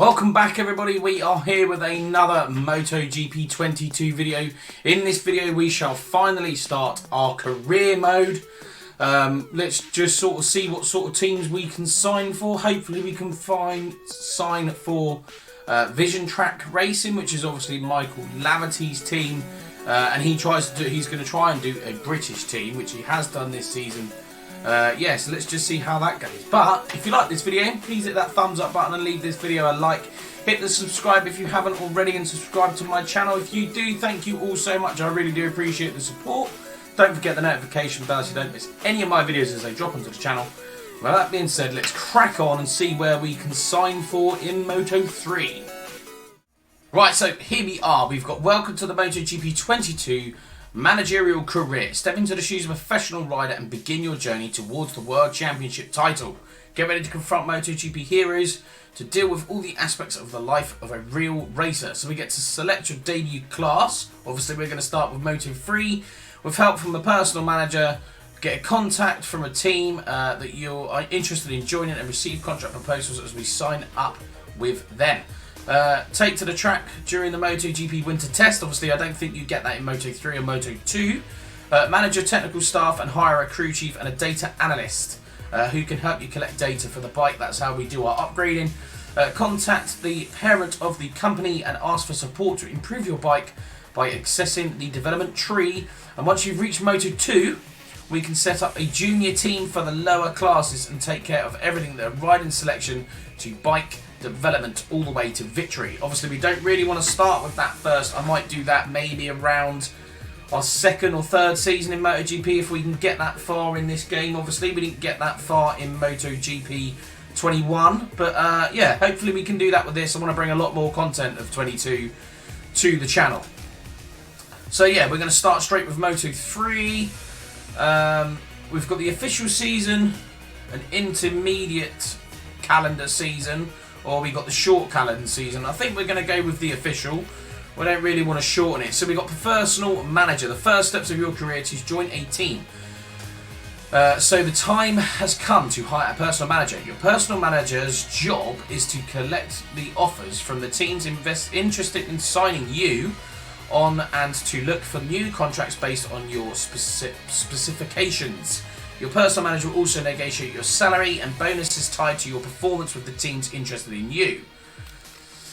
Welcome back everybody, we are here with another MotoGP 22 video. In this video we shall finally start our career mode. Let's just sort of see what sort of teams we can sign for. Hopefully we can sign for Vision Track Racing, which is obviously Michael Laverty's team. And he's going to try and do a British team, which he has done this season. So let's just see how that goes. But if you like this video, please hit that thumbs up button and leave this video a like. Hit the subscribe if you haven't already and subscribe to my channel. If you do, thank you all so much. I really do appreciate the support. Don't forget the notification bell so you don't miss any of my videos as they drop onto the channel. With that being said, let's crack on and see where we can sign for in Moto 3. Right, so here we are. We've got welcome to the MotoGP 22 managerial career. Step into the shoes of a professional rider and begin your journey towards the World Championship title. Get ready to confront MotoGP heroes to deal with all the aspects of the life of a real racer. So we get to select your debut class. Obviously we're going to start with Moto 3 with help from the personal manager. Get a contact from a team that you're interested in joining and receive contract proposals as we sign up with them. Take to the track during the MotoGP winter test. Obviously I don't think you get that in Moto 3 or Moto 2. Manage your technical staff and hire a crew chief and a data analyst who can help you collect data for the bike. That's how we do our upgrading. Contact the parent of the company and ask for support to improve your bike by accessing the development tree. And once you've reached Moto 2, we can set up a junior team for the lower classes and take care of everything, the riding selection to bike development all the way to victory. Obviously we don't really want to start with that first. I might do that maybe around our second or third season in MotoGP if we can get that far in this game. Obviously we didn't get that far in MotoGP 21, but yeah, hopefully we can do that with this. I want to bring a lot more content of 22 to the channel. So yeah, we're going to start straight with Moto 3. We've got the official season, an intermediate calendar season, or we got the short calendar season. I think we're going to go with the official. We don't really want to shorten it. So we got the personal manager. The first steps of your career to join a team. So the time has come to hire a personal manager. Your personal manager's job is to collect the offers from the teams interested in signing you on and to look for new contracts based on your specifications. Your personal manager will also negotiate your salary and bonuses tied to your performance with the teams interested in you.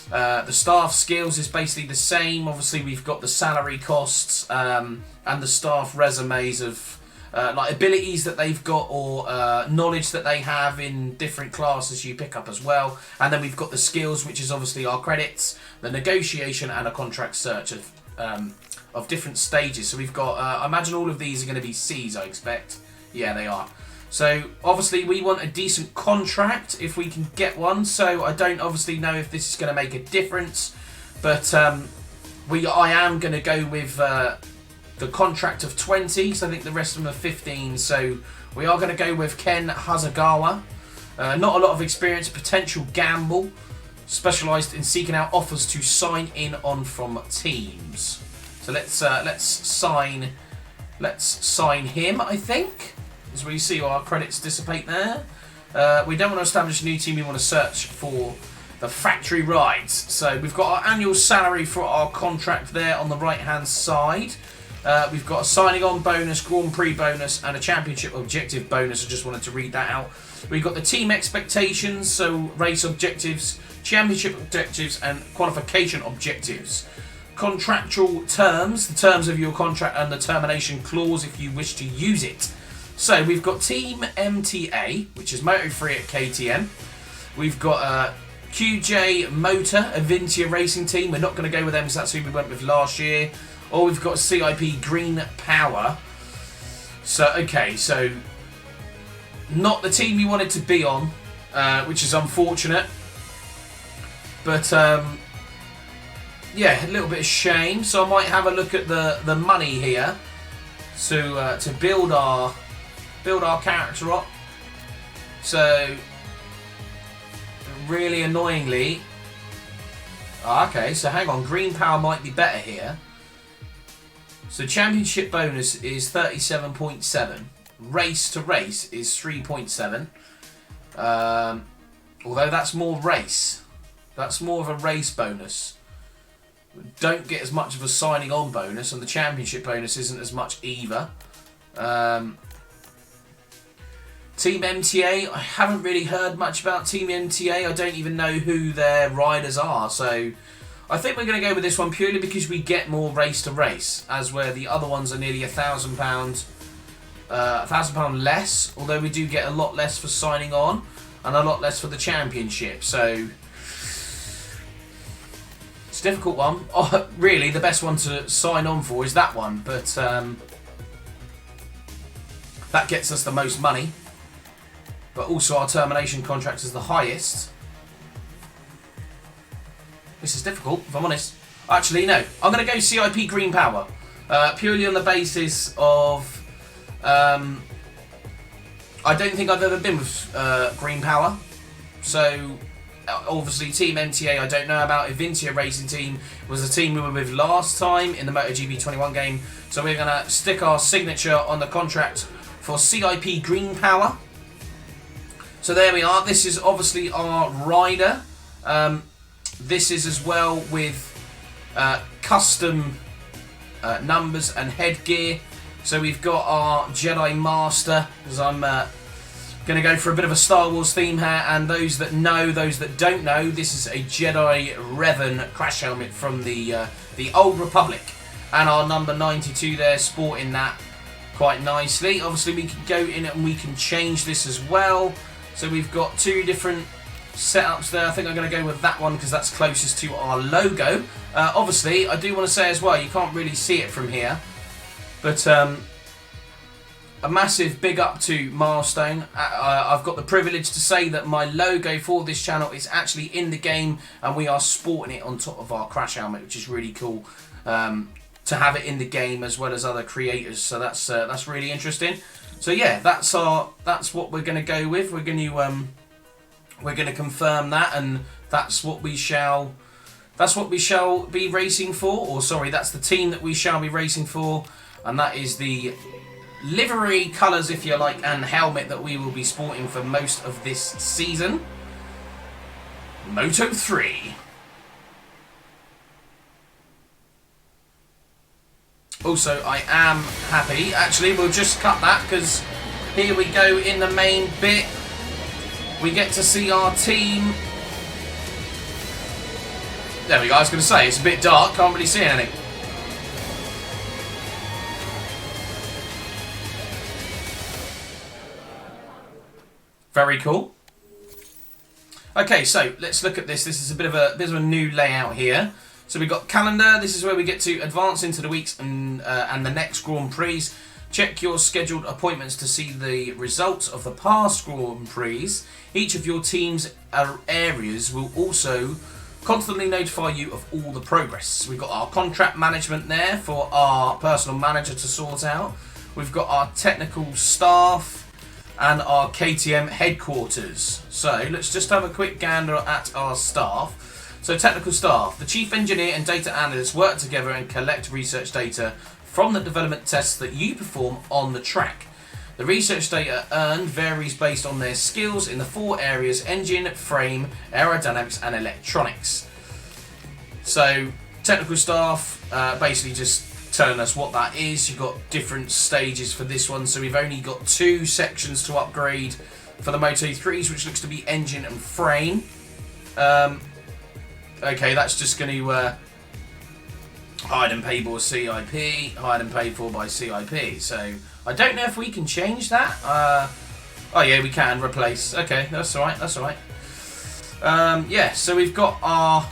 The staff skills is basically the same. Obviously we've got the salary costs and the staff resumes of like abilities that they've got or knowledge that they have in different classes you pick up as well. And then we've got the skills, which is obviously our credits, the negotiation and a contract search of different stages. So we've got, I imagine all of these are going to be C's, I expect. Yeah, they are. So obviously we want a decent contract if we can get one. So I don't obviously know if this is going to make a difference, but I am going to go with the contract of 20. So I think the rest of them are 15. So we are going to go with Ken Hasegawa. Not a lot of experience, potential gamble, specialised in seeking out offers to sign in on from teams. So let's sign him, I think. As we see our credits dissipate there. We don't want to establish a new team, we want to search for the factory rides. So we've got our annual salary for our contract there on the right hand side. We've got a signing on bonus, Grand Prix bonus and a championship objective bonus. I just wanted to read that out. We've got the team expectations, so race objectives, championship objectives and qualification objectives. Contractual terms, the terms of your contract and the termination clause if you wish to use it. So we've got Team MTA, which is Moto3 at KTM. We've got QJ Motor, Avintia Racing Team. We're not going to go with them because that's who we went with last year. Or we've got CIP Green Power. So, okay, so not the team we wanted to be on, which is unfortunate. But, yeah, a little bit of shame. So I might have a look at the money here to build our character up. So really annoyingly, okay, so hang on, green power might be better here. So championship bonus is 37.7, race to race is 3.7, although that's more race. That's more of a race bonus. Don't get as much of a signing on bonus, and the championship bonus isn't as much either. Team MTA, I haven't really heard much about Team MTA. I don't even know who their riders are, so I think we're going to go with this one purely because we get more race to race, as where the other ones are nearly £1,000, £1,000 less, although we do get a lot less for signing on and a lot less for the championship, so it's a difficult one. Oh, really, the best one to sign on for is that one, but that gets us the most money. But also our termination contract is the highest. This is difficult, if I'm honest. Actually, no. I'm going to go CIP Green Power. Purely on the basis of... I don't think I've ever been with Green Power. So, obviously, Team MTA I don't know about. Evintia Racing Team was the team we were with last time in the MotoGP 21 game. So we're going to stick our signature on the contract for CIP Green Power. So there we are. This is obviously our rider. This is as well with custom numbers and headgear. So we've got our Jedi Master, as I'm going to go for a bit of a Star Wars theme here. And those that know, those that don't know, this is a Jedi Revan crash helmet from the Old Republic. And our number 92 there, sporting that quite nicely. Obviously we can go in and we can change this as well. So we've got two different setups there. I think I'm going to go with that one because that's closest to our logo. Obviously, I do want to say as well, you can't really see it from here, but a massive big up to Milestone. I've got the privilege to say that my logo for this channel is actually in the game, and we are sporting it on top of our crash helmet, which is really cool to have it in the game as well as other creators. So that's really interesting. So yeah, that's what we're going to go with. We're going to confirm that, and that's what we shall be racing for. Or sorry, that's the team that we shall be racing for, and that is the livery colours, if you like, and helmet that we will be sporting for most of this season. Moto3. Also, I am happy. Actually, we'll just cut that because here we go in the main bit. We get to see our team. There we go. I was going to say, it's a bit dark. Can't really see anything. Very cool. Okay, so let's look at this. This is a bit of a new layout here. So we've got calendar. This is where we get to advance into the weeks and the next Grand Prix. Check your scheduled appointments to see the results of the past Grand Prix. Each of your team's areas will also constantly notify you of all the progress. We've got our contract management there for our personal manager to sort out. We've got our technical staff and our KTM headquarters. So let's just have a quick gander at our staff. So technical staff, the chief engineer and data analysts work together and collect research data from the development tests that you perform on the track. The research data earned varies based on their skills in the 4 areas: engine, frame, aerodynamics and electronics. So technical staff basically just telling us what that is. You've got different stages for this one, so we've only got 2 sections to upgrade for the Moto3s, which looks to be engine and frame. Okay, that's just going to hired and paid for CIP, hired and paid for by CIP. So I don't know if we can change that. Oh yeah, we can replace. Okay, that's all right. That's all right. Yeah, so we've got our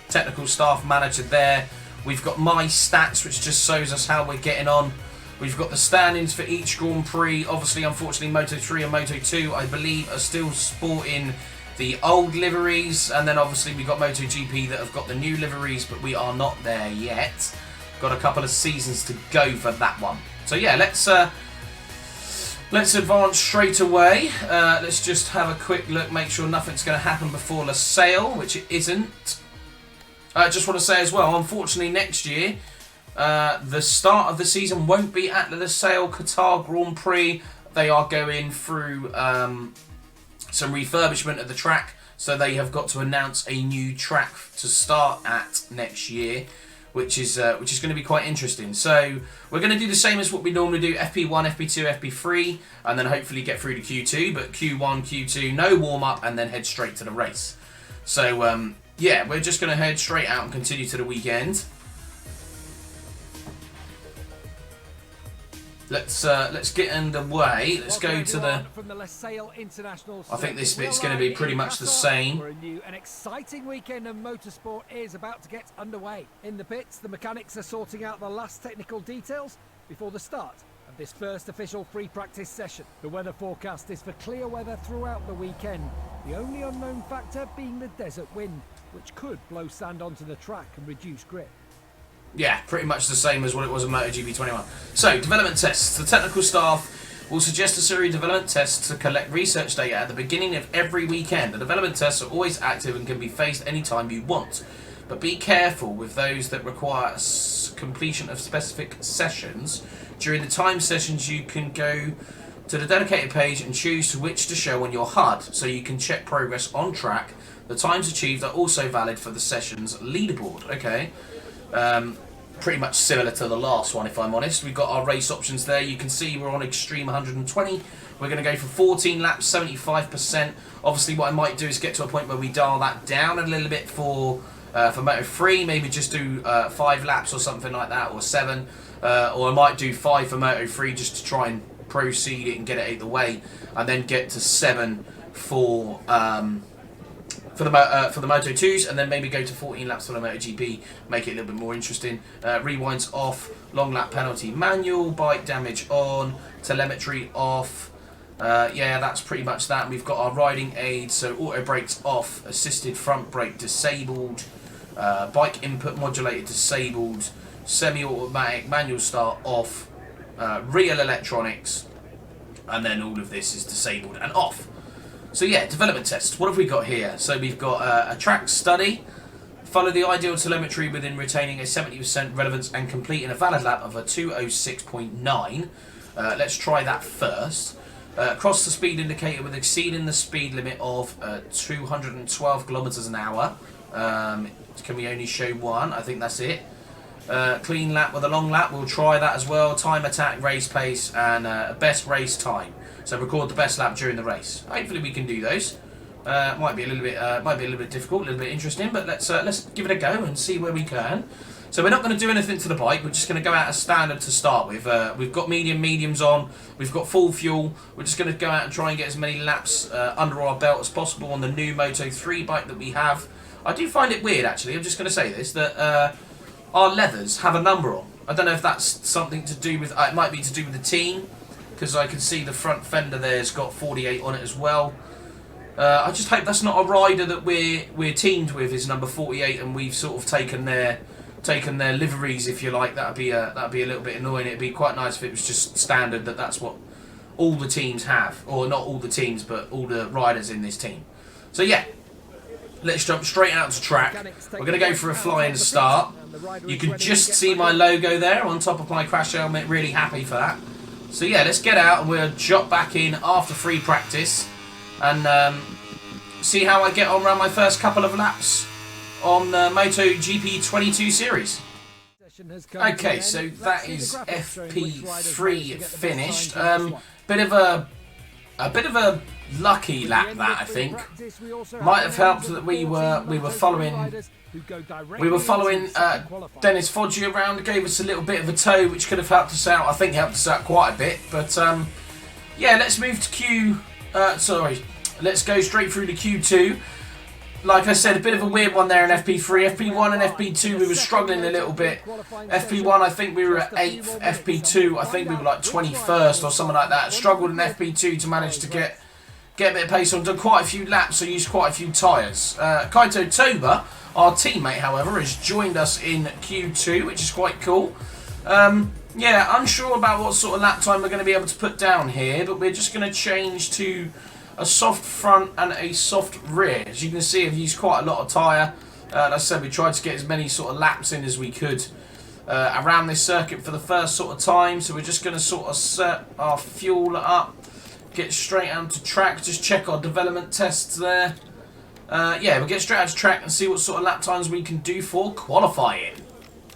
technical staff manager there. We've got my stats, which just shows us how we're getting on. We've got the standings for each Grand Prix. Obviously, unfortunately, Moto3 and Moto2, I believe, are still sporting the old liveries, and then obviously we've got MotoGP that have got the new liveries, but we are not there yet. Got a couple of seasons to go for that one. So yeah, let's advance straight away. Let's just have a quick look, make sure nothing's going to happen before Losail, which it isn't. I just want to say as well, unfortunately next year, the start of the season won't be at the Losail Qatar Grand Prix. They are going through some refurbishment of the track, So they have got to announce a new track to start at next year, which is going to be quite interesting. So we're going to do the same as what we normally do: FP1, FP2, FP3, and then hopefully get through to Q2. But Q1, Q2, no warm up, and then head straight to the race. So yeah, we're just going to head straight out and continue to the weekend. Let's get underway. Let's go to the. I think this bit's going to be pretty much the same. An exciting weekend of motorsport is about to get underway. In the pits, the mechanics are sorting out the last technical details before the start of this first official free practice session. The weather forecast is for clear weather throughout the weekend. The only unknown factor being the desert wind, which could blow sand onto the track and reduce grip. Yeah, pretty much the same as what it was in MotoGP 21. So, development tests. The technical staff will suggest a series of development tests to collect research data at the beginning of every weekend. The development tests are always active and can be faced anytime you want. But be careful with those that require completion of specific sessions. During the time sessions, you can go to the dedicated page and choose which to show on your HUD, so you can check progress on track. The times achieved are also valid for the session's leaderboard. Okay. Pretty much similar to the last one, if I'm honest. We've got our race options there. You can see we're on Extreme 120. We're going to go for 14 laps, 75%. Obviously, what I might do is get to a point where we dial that down a little bit for Moto3. Maybe just do 5 laps or something like that, or 7. Or I might do 5 for Moto3 just to try and proceed it and get it out of the way, and then get to 7 for the Moto2s, and then maybe go to 14 laps for the MotoGP, make it a little bit more interesting. Rewinds off, long lap penalty manual, bike damage on, telemetry off. Yeah, that's pretty much that. We've got our riding aids, so auto brakes off, assisted front brake disabled, bike input modulator disabled, semi-automatic manual start off, real electronics, and then all of this is disabled and off. So yeah, development tests. What have we got here? So we've got a track study. Follow the ideal telemetry within retaining a 70% relevance and completing a valid lap of a 206.9. Let's try that first. Cross the speed indicator with exceeding the speed limit of 212 kilometers an hour. Can we only show one? I think that's it. Clean lap with a long lap. We'll try that as well. Time attack, race pace, and best race time. So record the best lap during the race. Hopefully we can do those. Might be a little bit difficult, a little bit interesting, but let's give it a go and see where we can. So we're not going to do anything to the bike. We're just going to go out as standard to start with. We've got mediums on. We've got full fuel. We're just going to go out and try and get as many laps under our belt as possible on the new Moto3 bike that we have. I do find it weird, actually. I'm just going to say this, that our leathers have a number on. I don't know if that's something to do with. It might be to do with the team, because I can see the front fender there's got 48 on it as well. I just hope that's not a rider that we're teamed with is number 48, and we've sort of taken their liveries, if you like. That'd be a little bit annoying. It'd be quite nice if it was just standard that that's what all the teams have, or not all the teams, but all the riders in this team. So yeah, let's jump straight out to track. We're going to go for a flying start. You can just see my logo there on top of my crash helmet. Really happy for that. So yeah, let's get out and we'll jump back in after free practice and see how I get on around my first couple of laps on the MotoGP 22 series. Okay, so that is FP3 finished. Bit of a lucky lap, that I think. Might have helped that we were following Dennis Foggia around, gave us a little bit of a tow, which could have helped us out. I think helped us out quite a bit. But yeah, let's move to let's go straight through to Q2. Like I said, a bit of a weird one there in FP3. FP1 and FP2 we were struggling a little bit. FP1 I think we were at 8th. FP2 I think we were like 21st or something like that. Struggled in FP2 to manage to get a bit of pace on. Done quite a few laps, so used quite a few tyres. Kaito Toba, our teammate, however, has joined us in Q2, which is quite cool. Yeah, unsure about what sort of lap time we're going to be able to put down here, but we're just going to change to a soft front and a soft rear. As you can see, I've used quite a lot of tyre. Like I said, we tried to get as many sort of laps in as we could around this circuit for the first sort of time. So we're just going to sort of set our fuel up, get straight onto track, just check our development tests there. yeah, we'll get straight out to track and see what sort of lap times we can do for qualifying.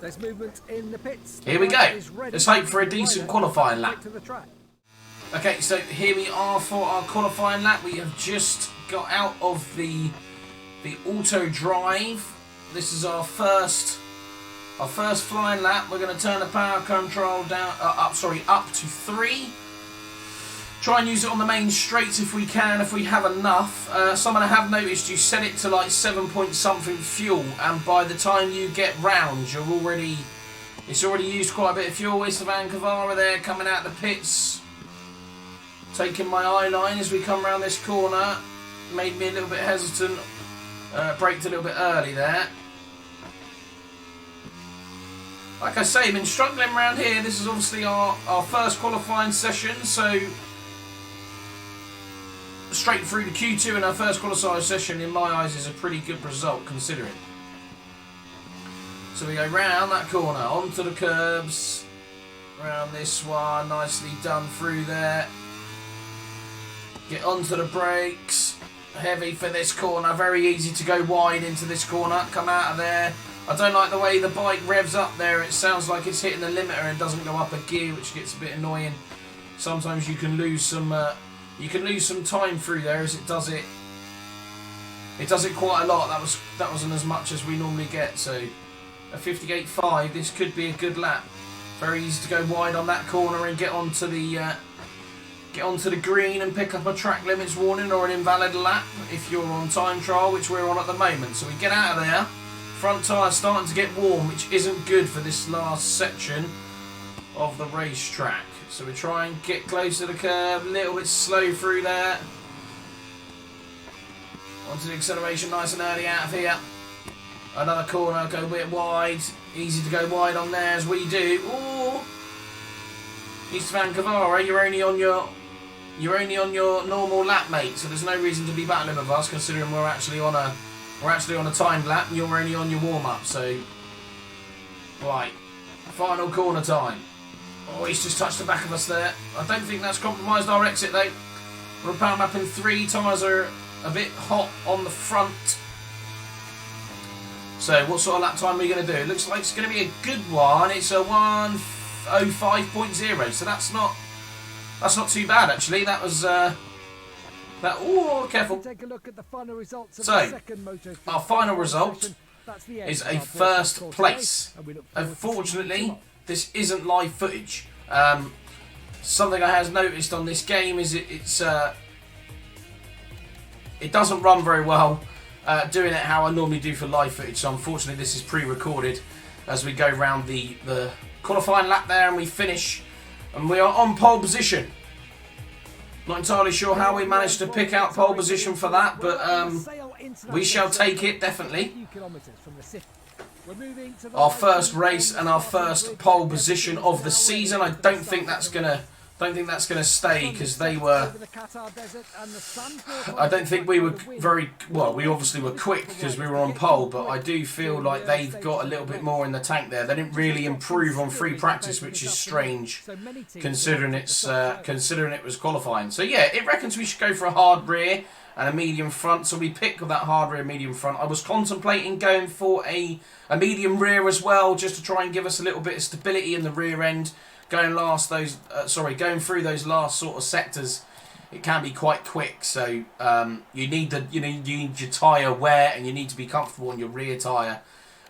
There's movement in the pits. Here we go. Let's hope for a decent qualifying lap. Okay, so here we are for our qualifying lap. We have just got out of the auto drive. This is our first flying lap. We're going to turn the power control down up to 3. Try and use it on the main straights if we can, if we have enough. Someone I have noticed, you set it to like 7 point something fuel, and by the time you get round, it's already used quite a bit of fuel. Esteban Cavara there coming out the pits, taking my eye line as we come around this corner. Made me a little bit hesitant. Braked a little bit early there. Like I say, been struggling around here. This is obviously our first qualifying session, so straight through to Q2 in our first qualifying session, in my eyes, is a pretty good result considering. So we go round that corner, onto the curbs, round this one, nicely done through there. Get onto the brakes, heavy for this corner, very easy to go wide into this corner, come out of there. I don't like the way the bike revs up there. It sounds like it's hitting the limiter and doesn't go up a gear, which gets a bit annoying. Sometimes you can lose some time through there as it does it. It does it quite a lot. That wasn't as much as we normally get. So a 58.5. This could be a good lap. Very easy to go wide on that corner and get onto the green and pick up a track limits warning or an invalid lap if you're on time trial, which we're on at the moment. So we get out of there. Front tyre starting to get warm, which isn't good for this last section of the racetrack. So we try and get close to the curb, a little bit slow through there. Onto the acceleration nice and early out of here. Another corner, go a bit wide. Easy to go wide on there as we do. Ooh! Esteban Cavara, you're only on your normal lap, mate, so there's no reason to be battling with us considering we're actually on a timed lap and you're only on your warm-up, so... Right, final corner time. Oh, he's just touched the back of us there. I don't think that's compromised our exit, though. We're a power lap in 3. Tyres are a bit hot on the front. So, what sort of lap time are we going to do? It looks like it's going to be a good one. It's a 1:05.0, so that's not too bad, actually. That was... Oh, careful. Take a look at the final results of so, the second Moto3 our final Round result session. is a first place. Unfortunately, this isn't live footage. Something I have noticed on this game is it doesn't run very well doing it how I normally do for live footage. So unfortunately, this is pre-recorded as we go round the qualifying lap there and we finish, and we are on pole position. Not entirely sure how we managed to pick out pole position for that, but we shall take it, definitely. Our first race and our first pole position of the season. I don't think that's gonna stay because they were. I don't think we were very well. We obviously were quick because we were on pole, but I do feel like they've got a little bit more in the tank there. They didn't really improve on free practice, which is strange considering it was qualifying. So yeah, it reckons we should go for a hard rear and a medium front. So we pick that hard rear, medium front. I was contemplating going for a medium rear as well, just to try and give us a little bit of stability in the rear end. Going through those last sort of sectors, it can be quite quick. So you need your tyre wear and you need to be comfortable on your rear tyre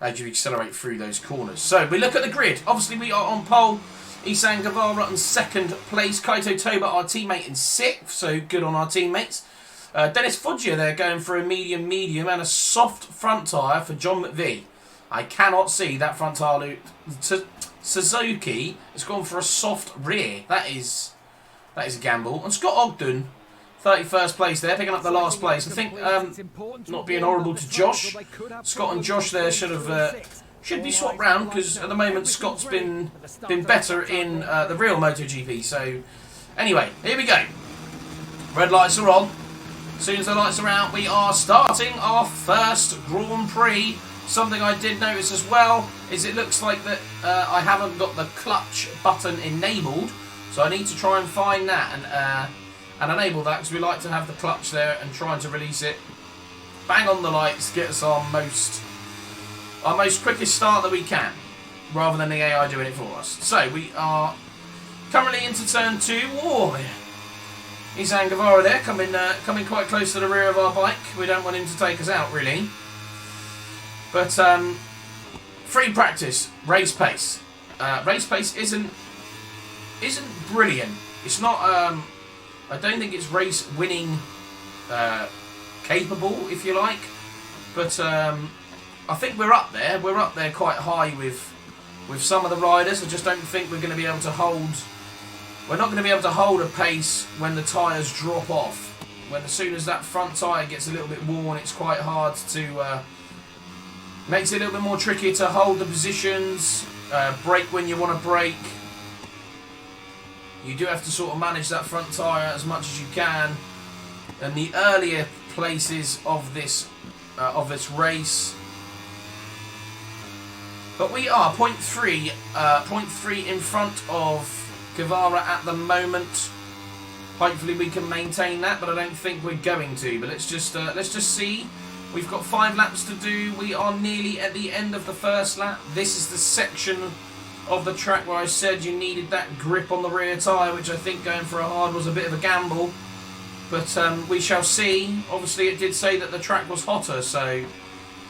as you accelerate through those corners. So we look at the grid. Obviously we are on pole. Esteban Cavara in 2nd place. Kaito Toba, our teammate, in 6th. So good on our teammates. Dennis Foggia there going for a medium and a soft front tyre for John McVie. I cannot see that front tyre. Suzuki has gone for a soft rear. That is a gamble. And Scott Ogden, 31st place there, picking up the last place. I think, not being horrible to Josh, Scott and Josh there should be swapped round because at the moment Scott's been better in the real MotoGP. So anyway, here we go. Red lights are on. As soon as the lights are out, we are starting our first Grand Prix. Something I did notice as well is it looks like that I haven't got the clutch button enabled, so I need to try and find that and enable that because we like to have the clutch there and trying to release it bang on the lights, get us our most quickest start that we can, rather than the AI doing it for us. So we are currently into turn 2. Whoa, Izan Guevara there, coming quite close to the rear of our bike. We don't want him to take us out, really. But free practice, race pace. Race pace isn't brilliant. It's not. I don't think it's race winning capable, if you like. But I think we're up there. We're up there quite high with some of the riders. I just don't think we're going to be able to hold. We're not going to be able to hold a pace when the tyres drop off. When as soon as that front tyre gets a little bit worn, it's quite hard to. Makes it a little bit more tricky to hold the positions, brake when you want to brake. You do have to sort of manage that front tyre as much as you can. And the earlier places of this race, but we are 0.3 in front of Guevara at the moment. Hopefully we can maintain that, but I don't think we're going to. But let's just see. We've got 5 laps to do. We are nearly at the end of the first lap. This is the section of the track where I said you needed that grip on the rear tyre, which I think going for a hard was a bit of a gamble. But we shall see. Obviously it did say that the track was hotter, so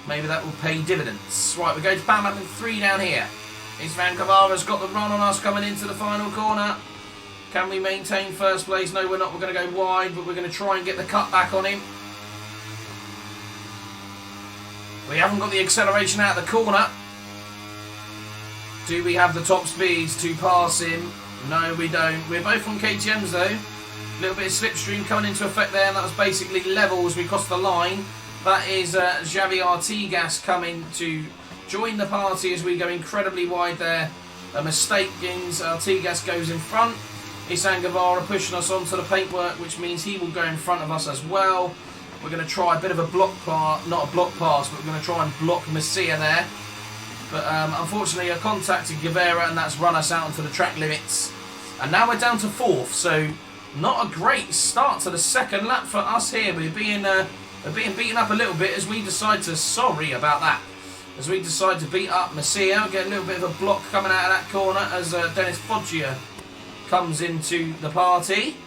maybe that will pay dividends. Right, we go to power lap 3 down here. Izan Guevara's got the run on us coming into the final corner. Can we maintain first place? No, we're not. We're going to go wide, but we're going to try and get the cut back on him. We haven't got the acceleration out of the corner. Do we have the top speeds to pass him? No, we don't. We're both on KTMs though. A little bit of slipstream coming into effect there, and that was basically level as we crossed the line. That is Xavi Artigas coming to join the party as we go incredibly wide there. A mistake means Artigas goes in front. Izan Guevara pushing us onto the paintwork, which means he will go in front of us as well. We're going to try a bit of a block pass, not a block pass, but we're going to try and block Messia there. But unfortunately I contacted Guevara, and that's run us out onto the track limits. And now we're down to 4th, so not a great start to the second lap for us here. We're being beaten up a little bit as we decide to, sorry about that, as we decide to beat up Messia. We get a little bit of a block coming out of that corner as Dennis Foggia comes into the party.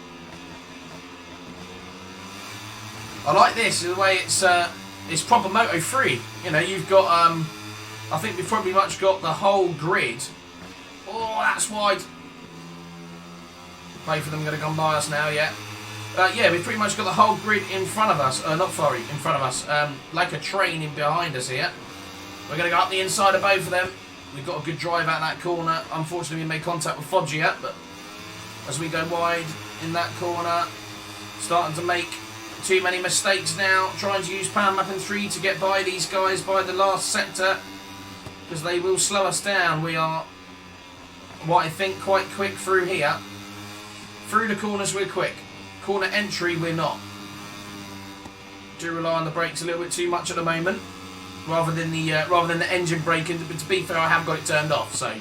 I like this, the way it's proper Moto3. You know, you've got, I think we've pretty much got the whole grid. Oh, that's wide. Both of them are going to come by us now, yeah. Yeah, we've pretty much got the whole grid in front of us. In front of us. Like a train in behind us here. We're going to go up the inside of both of them. We've got a good drive out that corner. Unfortunately, we made contact with Foggia, but as we go wide in that corner, starting to make too many mistakes now, trying to use power mapping 3 to get by these guys by the last sector, because they will slow us down. We are, what I think, quite quick through here. Through the corners we're quick. Corner entry we're not. Do rely on the brakes a little bit too much at the moment, rather than the engine braking. But to be fair, I have got it turned off, so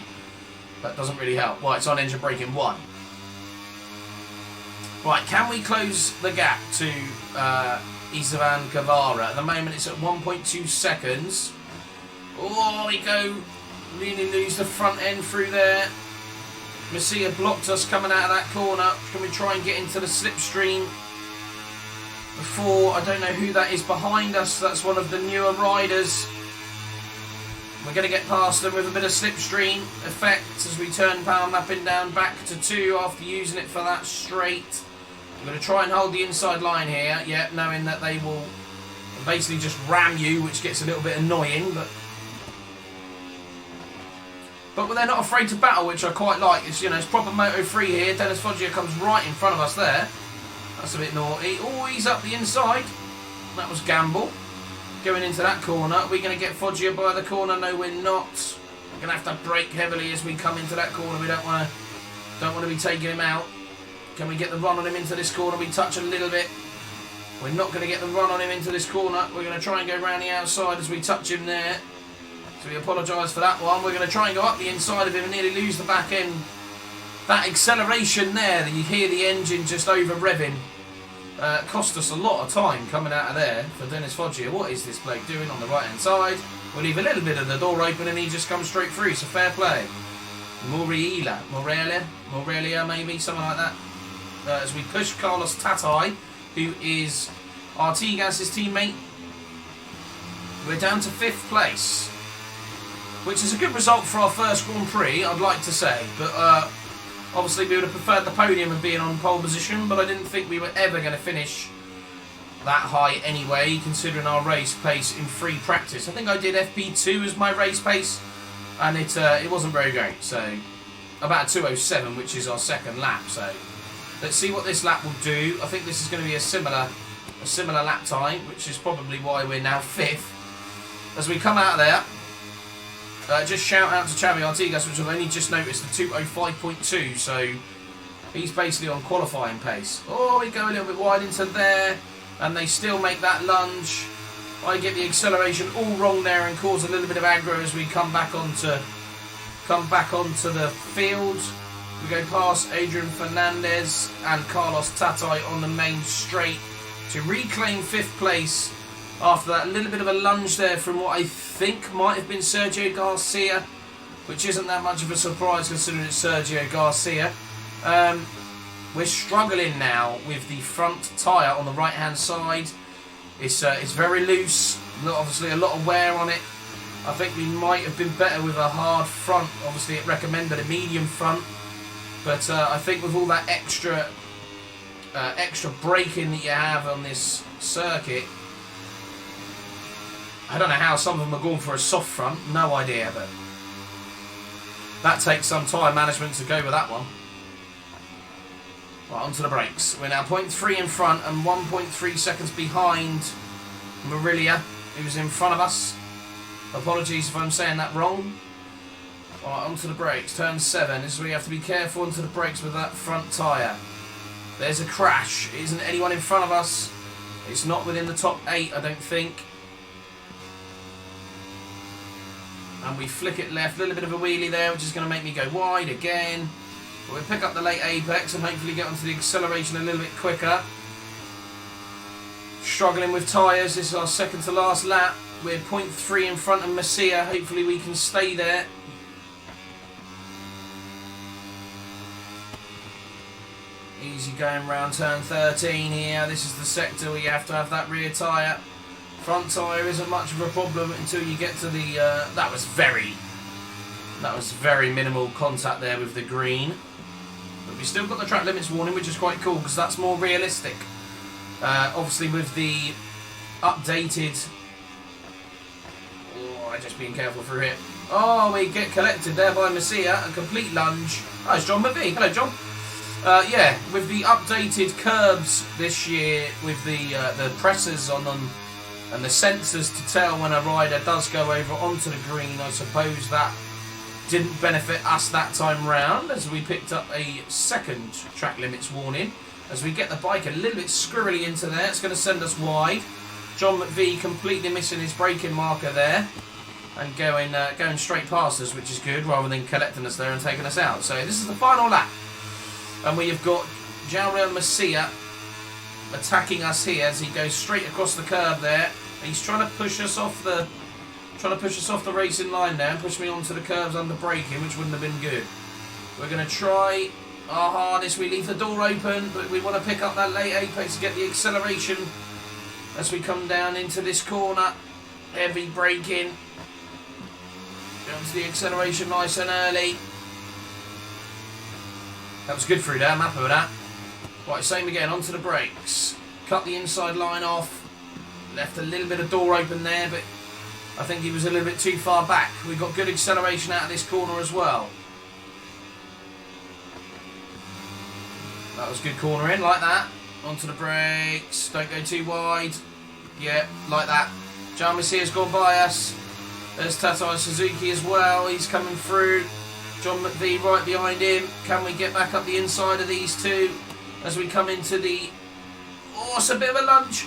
that doesn't really help. Well, it's on engine braking 1. Right, can we close the gap to Izan Guevara? At the moment it's at 1.2 seconds. Oh, we go, really lose the front end through there. Messia blocked us coming out of that corner. Can we try and get into the slipstream before, I don't know who that is behind us. That's one of the newer riders. We're going to get past them with a bit of slipstream effect as we turn power mapping down back to 2 after using it for that straight. I'm going to try and hold the inside line here, yeah, knowing that they will basically just ram you, which gets a little bit annoying, but they're not afraid to battle, which I quite like. It's, you know, it's proper Moto3 here. Dennis Foggia comes right in front of us there. That's a bit naughty. Oh, he's up the inside. That was gamble. Going into that corner. Are we going to get Foggia by the corner? No, we're not. We're going to have to brake heavily as we come into that corner. We don't want to be taking him out. Can we get the run on him into this corner? We touch a little bit. We're not going to get the run on him into this corner. We're going to try and go around the outside as we touch him there. So we apologise for that one. We're going to try and go up the inside of him and nearly lose the back end. That acceleration there, that you hear the engine just over revving. Cost us a lot of time coming out of there for Dennis Foggia. What is this bloke doing on the right hand side? We'll leave a little bit of the door open and he just comes straight through, so fair play. Morelia maybe, something like that. As we push Carlos Tatai, who is Artigas' teammate. We're down to 5th place, which is a good result for our first Grand Prix, I'd like to say. But obviously we would have preferred the podium and being on pole position, but I didn't think we were ever going to finish that high anyway, considering our race pace in free practice. I think I did FP2 as my race pace, and it wasn't very great. So about 2:07, which is our second lap. So let's see what this lap will do. I think this is going to be a similar lap time, which is probably why we're now 5th. As we come out of there, just shout out to Xavi Artigas, which I've only just noticed, the 2:05.2, so he's basically on qualifying pace. Oh, we go a little bit wide into there, and they still make that lunge. I get the acceleration all wrong there and cause a little bit of aggro as we come back onto the field. We go past Adrian Fernandez and Carlos Tatai on the main straight to reclaim 5th place after that little bit of a lunge there from what I think might have been Sergio Garcia, which isn't that much of a surprise considering it's Sergio Garcia. We're struggling now with the front tyre on the right hand side. It's very loose, obviously a lot of wear on it. I think we might have been better with a hard front. Obviously it recommended a medium front, but I think with all that extra braking that you have on this circuit, I don't know how some of them are going for a soft front, no idea, but that takes some tyre management to go with that one. Right, onto the brakes. We're now 0.3 in front and 1.3 seconds behind Morelia, who's in front of us. Apologies if I'm saying that wrong. Right, onto the brakes. Turn 7. This is where you have to be careful onto the brakes with that front tyre. There's a crash. Isn't anyone in front of us? It's not within the top 8, I don't think. And we flick it left. A little bit of a wheelie there, which is going to make me go wide again. But we'll pick up the late apex and hopefully get onto the acceleration a little bit quicker. Struggling with tyres. This is our second to last lap. We're 0.3 in front of Masia. Hopefully we can stay there. Easy going round turn 13 here. This is the sector where you have to have that rear tyre. Front tyre isn't much of a problem until you get to the... that was very minimal contact there with the green. But we still got the track limits warning, which is quite cool because that's more realistic. Obviously with the updated... Oh, just being careful through here. Oh, we get collected there by Masia. A complete lunge. Oh, it's John McVie. Hello, John. Yeah, with the updated curbs this year, with the pressers on them and the sensors to tell when a rider does go over onto the green, I suppose that didn't benefit us that time round, as we picked up a second track limits warning. As we get the bike a little bit squirrely into there, it's going to send us wide. John McVie completely missing his braking marker there and going straight past us, which is good, rather than collecting us there and taking us out. So this is the final lap. And we have got Jauriel Masia attacking us here as he goes straight across the curb there. He's trying to push us off the racing line there and push me onto the curbs under braking, which wouldn't have been good. We're going to try our hardest. We leave the door open, but we want to pick up that late apex to get the acceleration as we come down into this corner. Heavy braking. Go into the acceleration nice and early. That was good through there, I'm happy with that. Right, same again, onto the brakes. Cut the inside line off. Left a little bit of door open there, but I think he was a little bit too far back. We got good acceleration out of this corner as well. That was good cornering, like that. Onto the brakes. Don't go too wide. Yeah, like that. Jarvis here's gone by us. There's Tatai Suzuki as well. He's coming through. John McVie right behind him. Can we get back up the inside of these two as we come into the... Oh, it's a bit of a lunge.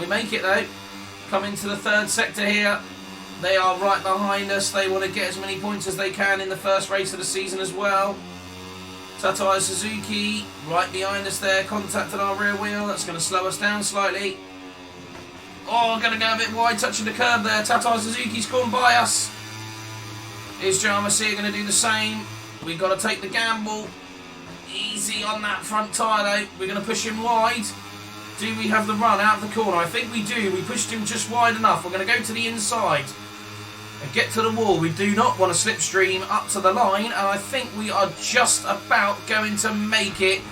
We make it though. Come into the third sector here. They are right behind us. They want to get as many points as they can in the first race of the season as well. Qatar Suzuki right behind us there, contacting our rear wheel. That's going to slow us down slightly. Oh, going to go a bit wide, touching the curb there. Qatar Suzuki's gone by us. Is Jarmasi going to do the same? We've got to take the gamble. Easy on that front tyre though. We're going to push him wide. Do we have the run out of the corner? I think we do. We pushed him just wide enough. We're going to go to the inside and get to the wall. We do not want to slipstream up to the line, and I think we are just about going to make it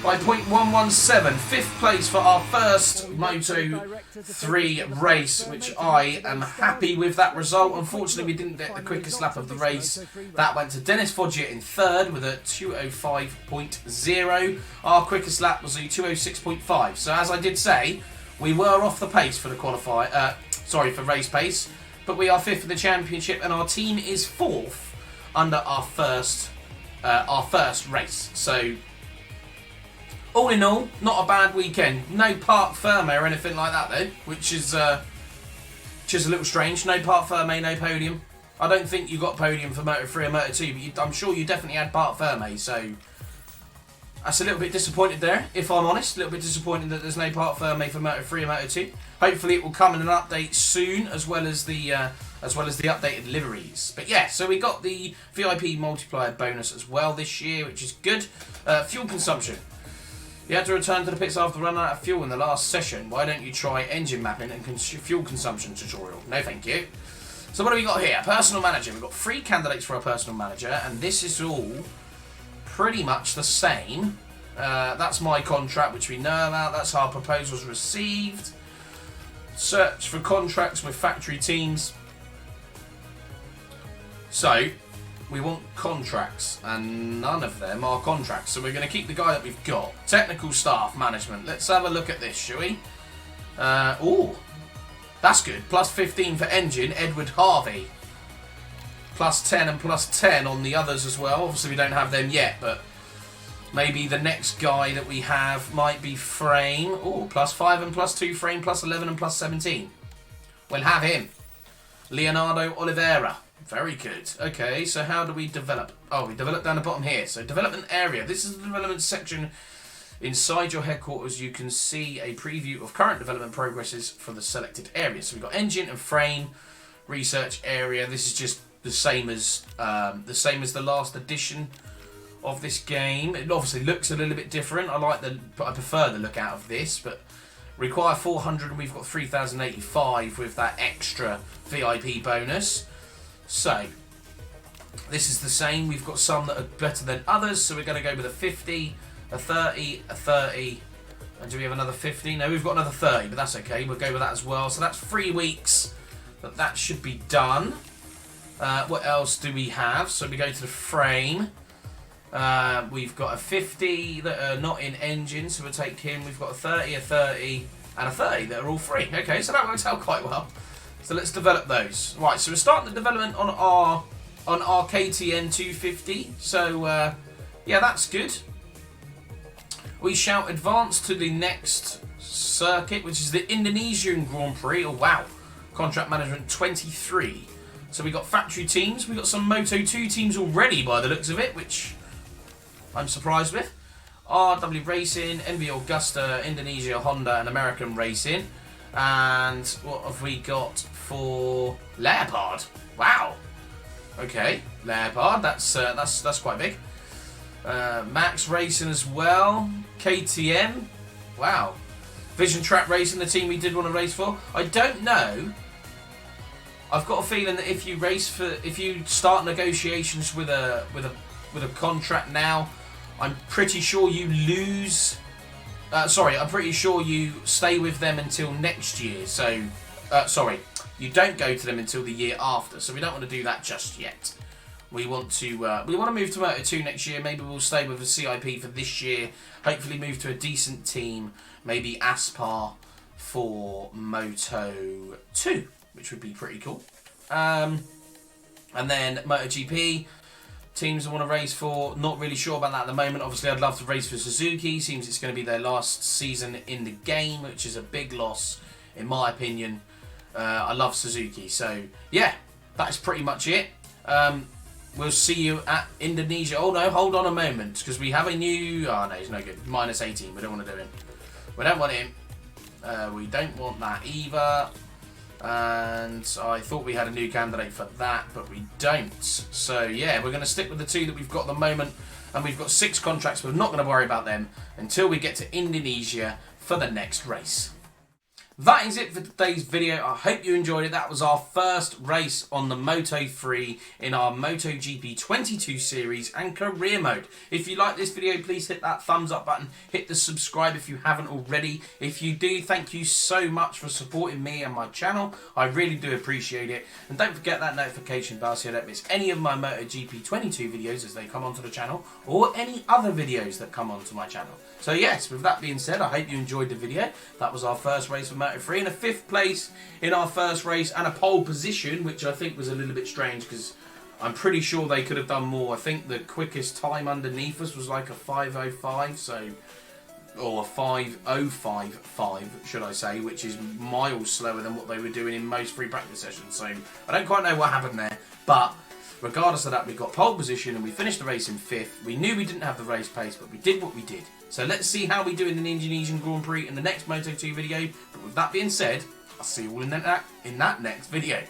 by 0.117. Fifth place for our first Moto3 race, which I am happy with that result. Unfortunately, we didn't get the quickest lap of the race. That went to Dennis Foggia in third with a 2:05.0. Our quickest lap was a 2:06.5. So as I did say, we were off the pace for the for race pace, but we are fifth in the championship, and our team is fourth under our first race. So all in all, not a bad weekend. No parc ferme or anything like that though, which is a little strange. No parc ferme, no podium. I don't think you got podium for Moto3 or Moto2, but I'm sure you definitely had parc ferme, so that's a little bit disappointed there, if I'm honest. A little bit disappointed that there's no parc ferme for Moto3 or Moto2. Hopefully it will come in an update soon, as well as the updated liveries. But yeah, so we got the VIP multiplier bonus as well this year, which is good. Fuel consumption. You had to return to the pits after running out of fuel in the last session. Why don't you try engine mapping and fuel consumption tutorial? No thank you. So what have we got here? Personal manager. We've got 3 candidates for our personal manager, and this is all pretty much the same. That's my contract, which we know about. That's our proposals received. Search for contracts with factory teams. So we want contracts, and none of them are contracts. So we're going to keep the guy that we've got. Technical staff management. Let's have a look at this, shall we? Oh, that's good. Plus 15 for engine, Edward Harvey. Plus 10 and plus 10 on the others as well. Obviously we don't have them yet, but maybe the next guy that we have might be frame. Oh, plus 5 and plus 2 frame, plus 11 and plus 17. We'll have him. Leonardo Oliveira. Very good. Okay, so how do we develop? Oh, we develop down the bottom here. So development area. This is the development section. Inside your headquarters, you can see a preview of current development progresses for the selected areas. So we've got engine and frame, research area. This is just the same as the last edition of this game. It obviously looks a little bit different. I prefer the look out of this, but require 400 and we've got 3,085 with that extra VIP bonus. So this is the same. We've got some that are better than others, so we're going to go with a 50, a 30, a 30, and do we have another 50? No, we've got another 30, but that's okay. We'll go with that as well. So that's 3 weeks that should be done. What else do we have? So we go to the frame. We've got a 50 that are not in engine, so we'll take him. We've got a 30, a 30, and a 30 that are all free. Okay, so that works out quite well. So let's develop those. Right, so we're starting the development on our KTN 250. So yeah, that's good. We shall advance to the next circuit, which is the Indonesian Grand Prix. Oh wow, contract management 23. So we got factory teams. We got some Moto2 teams already by the looks of it, which I'm surprised with. RW Racing, NV Augusta, Indonesia, Honda, and American Racing. And what have we got for Leopard? Wow. Okay, Leopard. That's quite big. Max Racing as well. KTM. Wow. Vision Track Racing, the team we did want to race for. I don't know. I've got a feeling that if you start negotiations with a contract now, I'm pretty sure you lose. I'm pretty sure you stay with them until next year. So, you don't go to them until the year after. So we don't want to do that just yet. We want to move to Moto2 next year. Maybe we'll stay with the CIP for this year. Hopefully move to a decent team. Maybe Aspar for Moto2, which would be pretty cool. And then MotoGP. Teams I want to race for, not really sure about that at the moment. Obviously, I'd love to race for Suzuki. Seems it's going to be their last season in the game, which is a big loss, in my opinion. I love Suzuki. So, yeah, that's pretty much it. we'll see you at Indonesia. Oh no, hold on a moment, because we have a new... Oh no, he's no good. Minus 18, we don't want to do him. We don't want him. We don't want that either. And I thought we had a new candidate for that, but we don't. So yeah, we're going to stick with the two that we've got at the moment. And we've got 6 contracts, but we're not going to worry about them until we get to Indonesia for the next race. That is it for today's video. I hope you enjoyed it. That was our first race on the Moto3 in our MotoGP 22 series and career mode. If you like this video, please hit that thumbs up button. Hit the subscribe if you haven't already. If you do, thank you so much for supporting me and my channel. I really do appreciate it. And don't forget that notification bell so you don't miss any of my MotoGP 22 videos as they come onto the channel, or any other videos that come onto my channel. So yes, with that being said, I hope you enjoyed the video. That was our first race for Moto3 and a 5th place in our first race and a pole position, which I think was a little bit strange because I'm pretty sure they could have done more. I think the quickest time underneath us was like a 5:05, so, or a 5:055, should I say, which is miles slower than what they were doing in most free practice sessions. So I don't quite know what happened there, but regardless of that, we got pole position and we finished the race in 5th. We knew we didn't have the race pace, but we did what we did. So let's see how we do in the Indonesian Grand Prix in the next Moto2 video. But with that being said, I'll see you all in that next video.